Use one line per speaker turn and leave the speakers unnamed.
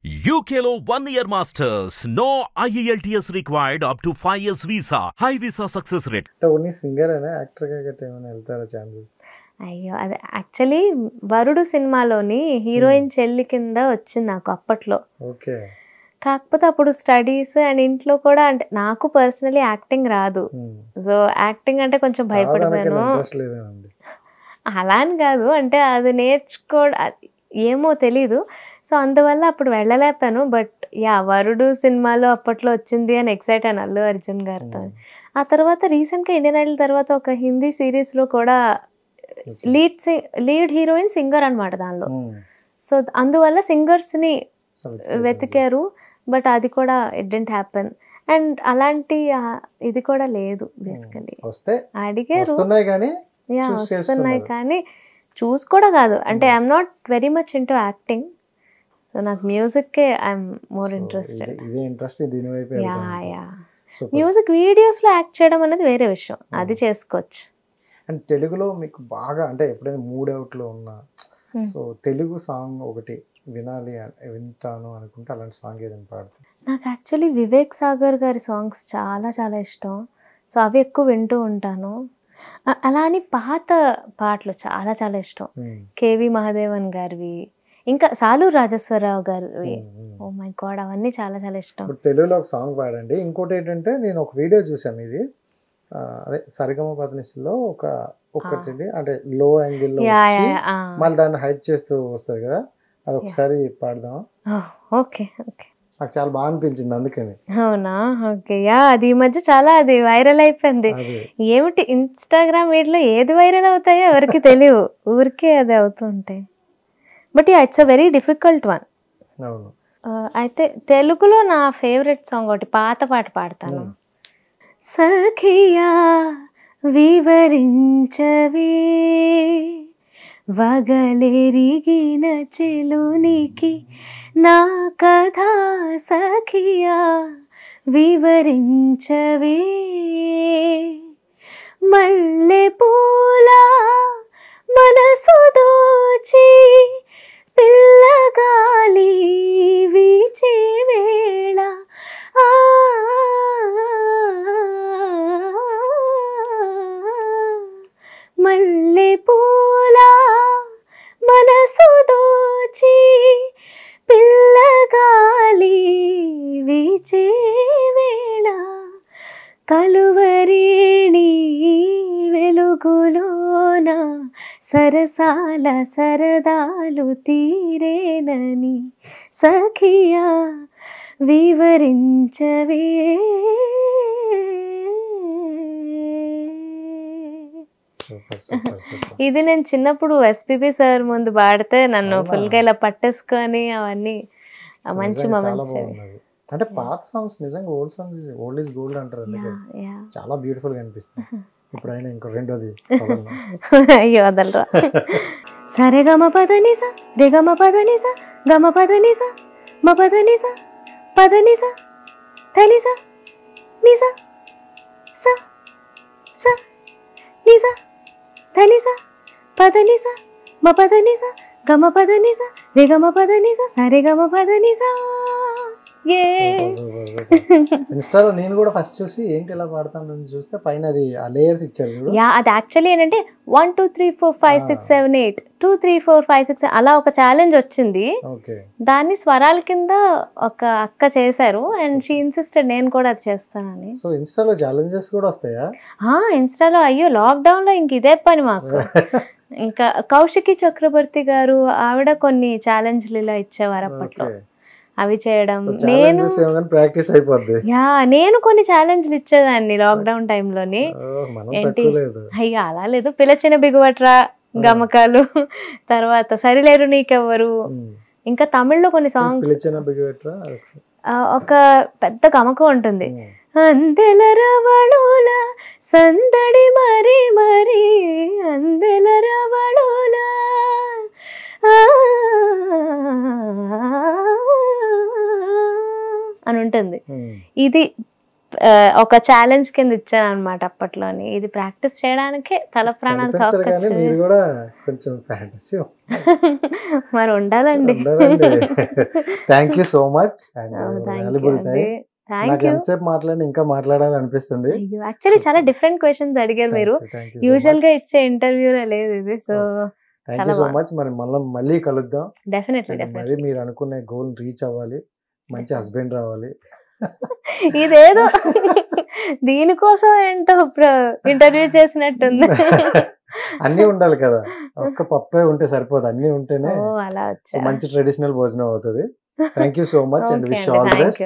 UKలో 1 year masters. No IELTS required up to 5 years visa. High visa success rate.
Only singer అయినా actor గా గట్రా ఏమైనా వెళ్తారా chances?
అయ్యో అది యాక్చువల్లీ వరుడు సినిమాలోని హీరోయిన్ చెల్లి కింద వచ్చింది నాకు అప్పట్లో.
ఓకే.
కాకపోతే అప్పుడు స్టడీస్ అండ్ ఇంట్లో కూడా అంటే నాకు పర్సనలీ యాక్టింగ్ రాదు. సో యాక్టింగ్ అంటే కొంచెం భయపడిపోయాను. అలా అని కాదు, అంటే అది ఏమో తెలీదు. సో అందువల్ల అప్పుడు వెళ్ళలేపాను. బట్ యా వరుడు సినిమాలో అప్పట్లో వచ్చింది అని ఎక్సైట్ అయిన అల్లు అర్జున్ గారితో. ఆ తర్వాత రీసెంట్గా ఇండియన్ ఐడల్ తర్వాత ఒక హిందీ సిరీస్లో కూడా లీడ్ హీరోయిన్ సింగర్ అనమాట దానిలో. సో అందువల్ల సింగర్స్ని వెతికారు. బట్ అది కూడా ఇట్ డెంట్ హ్యాపెన్. అండ్ అలాంటి ఇది కూడా లేదు బేసికలీ. అడిగారు, వస్తున్నాయి కానీ చూస్ కూడా కాదు. అంటే I'm not very much into acting. So నాకు మ్యూజిక్కే ఐఎమ్ మోర్ ఇంట్రెస్టెడ్. మ్యూజిక్ వీడియోస్లో యాక్ట్ చేయడం అనేది వేరే విషయం, అది చేసుకోవచ్చు.
అండ్ తెలుగులో మీకు బాగా అంటే ఎప్పుడైనా మూడ్ అవుట్లో ఉన్నా సో తెలుగు సాంగ్ ఒకటి వింటాను అనుకుంటే అలాంటి సాంగ్ ఏదైనా పాడుతుంది?
నాకు యాక్చువల్లీ వివేక్ సాగర్ గారి సాంగ్స్ చాలా చాలా ఇష్టం. సో అవి ఎక్కువ వింటూ ఉంటాను. అలా అని పాత పాటలు చాలా చాలా ఇష్టం. కేవి మహాదేవన్ గారివి, ఇంకా సాలూరు రాజేశ్వరరావు గారివి. ఓ మై గాడ్, అవన్నీ చాలా చాలా ఇష్టం.
తెలుగులో ఒక సాంగ్ పాడండి. ఇంకోటి ఏంటంటే నేను ఒక వీడియో చూసాను, ఇది అదే సరిగమ పదనిసలో ఒకటి అంటే లో యాంగిల్లో మళ్ళీ దాన్ని హైప్ చేస్తూ వస్తుంది కదా, అది ఒకసారి పాడదాం.
ఓకే ఓకే,
నాకు చాలా బాగా అనిపించింది అందుకని.
అవునా? ఓకే. యా అది ఈ మధ్య చాలా అది వైరల్ అయిపోయింది. ఏమిటి ఇన్స్టాగ్రామ్ వీటిలో ఏది వైరల్ అవుతాయో ఎవరికి తెలియవు, ఊరికే అది అవుతూ ఉంటాయి. But yeah it's a very difficult one. అయితే తెలుగులో నా ఫేవరెట్ సాంగ్ ఒకటి పాత పాట పాడతాను. సఖియా వివరించవే వగలెరిగిన చెలునికి నా కథ, సఖియా వివరించవే మల్లె పూల మనసు దోచి పిల్లగాలి వీచే వేళ మల్లె పూల మనసు దోచి పిల్లగాలి వీచే వేళ కలువరేణి వెలుగులోన సరసాల సరదాలు తీరేనని సఖియా వివరించవే. ఇది నేను చిన్నప్పుడు ఎస్పీబీ సార్ ముందు పాడితే నన్ను ఫుల్గా ఇలా పట్టేసుకొని అవన్నీ మంచి మొమెంట్స్.
అంటే పాత సాంగ్స్ నిజంగా old songs old is gold అంటారు, చాలా బ్యూటిఫుల్ గా అనిపిస్తుంది. ఇప్పుడు అయినా ఇంకో రెండోది
అయ్యో వదలరా. సరే గమ పదనిస రే గమ పదనిస గమ పదనిస మ పదనిస పదనిస తనిస నిస స స నిస ధనిస పదనిస మ పదనిస గమ పదనిస రే గమ పదనిస సరే గమ పదనిస.
ఇన్స్టాలో నేను కూడా ఫస్ట్ చూసి ఏంటి ఇలా పాడతాను చూస్తే పైన అది ఆ లేయర్స్ ఇచ్చారు చూడు.
యా అది యాక్చువల్లీ ఏంటంటే 1 2 3 4 5 6 7 8 2 3 4 5 6 అలా ఒక ఛాలెంజ్ వచ్చింది. దాన్ని స్వరాల కింద ఒక అక్క చేశారు అండ్ షీ ఇన్సిస్టెడ్ నేను కూడా అది చేస్తానని.
సో ఇన్స్టాలో ఛాలెంజెస్ కూడా వస్తాయా?
ఇన్స్టాలో అయ్యో లాక్డౌన్ లో ఇంక ఇదే పని మాకు. ఇంకా కౌశికి చక్రవర్తి గారు ఆవిడ కొన్ని ఛాలెంజ్లు ఇలా ఇచ్చేవారు అప్పట్లో, అవి చేయడం. నేను కొన్ని ఛాలెంజ్లు ఇచ్చేదాన్ని లాక్డౌన్ టైంలోని. ఏంటి అయ్యా అలా లేదు, పిలచిన బిగువట్రా గమకాలు, తర్వాత సరిలేరు నీకెవ్వరు, ఇంకా తమిళ్లో కొన్ని సాంగ్స్ ఒక పెద్ద గమకం ఉంటుంది. అందెల రవళుల సందడి మరి మరి అందెల రవళుల అని ఉంటుంది. ఇది ఒక ఛాలెంజ్ కింద ఇచ్చాను అనమాట అప్పట్లోని. ఇది ప్రాక్టీస్ చేయడానికే తల ప్రాణాలు
మీరు కూడా కొంచెం ఫ్యాంటసీ
మరి ఉండాలండి.
Thank you so much and valuable time. నాకు ఎంతసేపు మాట్లాడి ఇంకా మాట్లాడాలనిపిస్తుంది.
యాక్చువల్లీ చాలా డిఫరెంట్ క్వశ్చన్స్ అడిగారు మీరు, యూజువల్ గా ఇచ్చే ఇంటర్వ్యూలో లేదు ఇది. So
thank you so much. మరి మళ్ళీ కలుద్దాం.
డెఫినెట్లీ
మరి మీరు అనుకునే గోల్ రీచ్ అవ్వాలి, మంచి హస్బెండ్ రావాలి.
ఇదేదో దీనికోసం ఏంటో ఇంటర్వ్యూ చేసినట్టుంది.
అన్ని ఉండాలి కదా, ఒక్క పప్పే ఉంటే సరిపోదు, అన్ని ఉంటేనే
అలా
మంచి ట్రెడిషనల్ భోజనం అవుతుంది. Thank you so much and wish all the best.